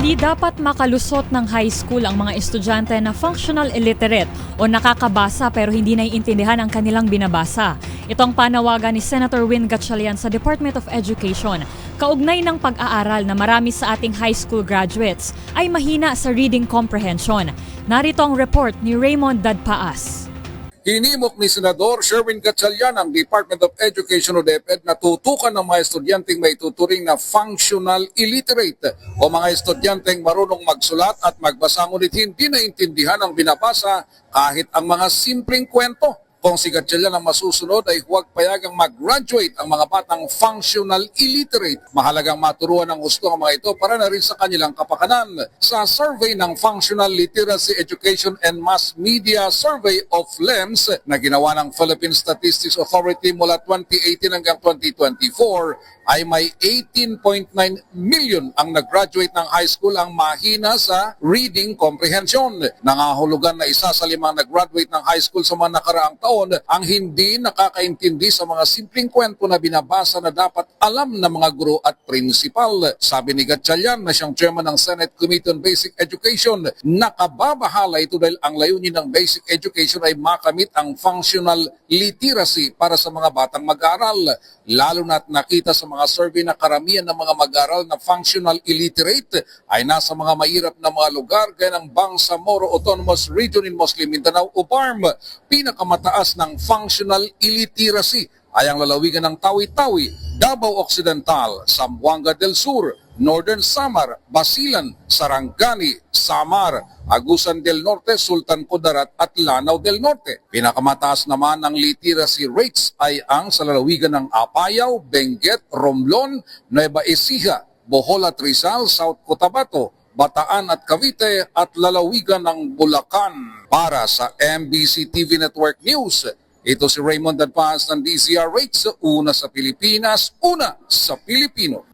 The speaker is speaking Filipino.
Hindi dapat makalusot ng high school ang mga estudyante na functional illiterate o nakakabasa pero hindi naiintindihan ang kanilang binabasa. Ito ang panawagan ni Senator Win Gatchalian sa Department of Education. Kaugnay ng pag-aaral na marami sa ating high school graduates ay mahina sa reading comprehension. Narito ang report ni Raymond Dadpaas. Hinimok ni Senador Sherwin Gatchalian ang Department of Education o DepEd na tutukan ng mga estudyanteng may tuturing na functional illiterate o mga estudyanteng marunong magsulat at magbasa ngunit hindi naintindihan ang binabasa kahit ang mga simpleng kwento. Kung si Gatchalian ang masusunod ay huwag payagang mag-graduate ang mga batang functional illiterate. Mahalagang maturuan ng gusto ang mga ito para na rin sa kanilang kapakanan. Sa survey ng Functional Literacy Education and Mass Media Survey of LEMS na ginawa ng Philippine Statistics Authority mula 2018 hanggang 2024 ay may 18.9 million ang nag-graduate ng high school ang mahina sa reading comprehension. Nangahulugan na isa sa 5 nag-graduate ng high school sa mga nakaraang taon ang hindi nakakaintindi sa mga simpleng kwento na binabasa na dapat alam ng mga guro at principal. Sabi ni Gatchalian na siyang chairman ng Senate Committee on Basic Education, nakababahala ito dahil ang layunin ng basic education ay makamit ang functional literacy para sa mga batang mag-aaral. Lalo na't nakita sa mga survey na karamihan ng mga mag-aaral na functional illiterate ay nasa mga mahirap na mga lugar gaya ng Bangsamoro Autonomous Region in Muslim Mindanao o BARM. Pinakamataas ng functional illiteracy ay ang lalawigan ng Tawi-Tawi, Davao Occidental, Zamboanga del Sur, Northern Samar, Basilan, Sarangani, Samar, Agusan del Norte, Sultan Kudarat at Lanao del Norte. Pinakamataas naman ng literacy rates ay ang sa lalawigan ng Apayao, Benguet, Romblon, Nueva Ecija, Bohol at Rizal, South Cotabato, Bataan at Cavite at lalawigan ng Bulacan. Para sa MBC TV Network News, ito si Raymond Dadpaas ng DZRH, una sa Pilipinas, una sa Pilipino.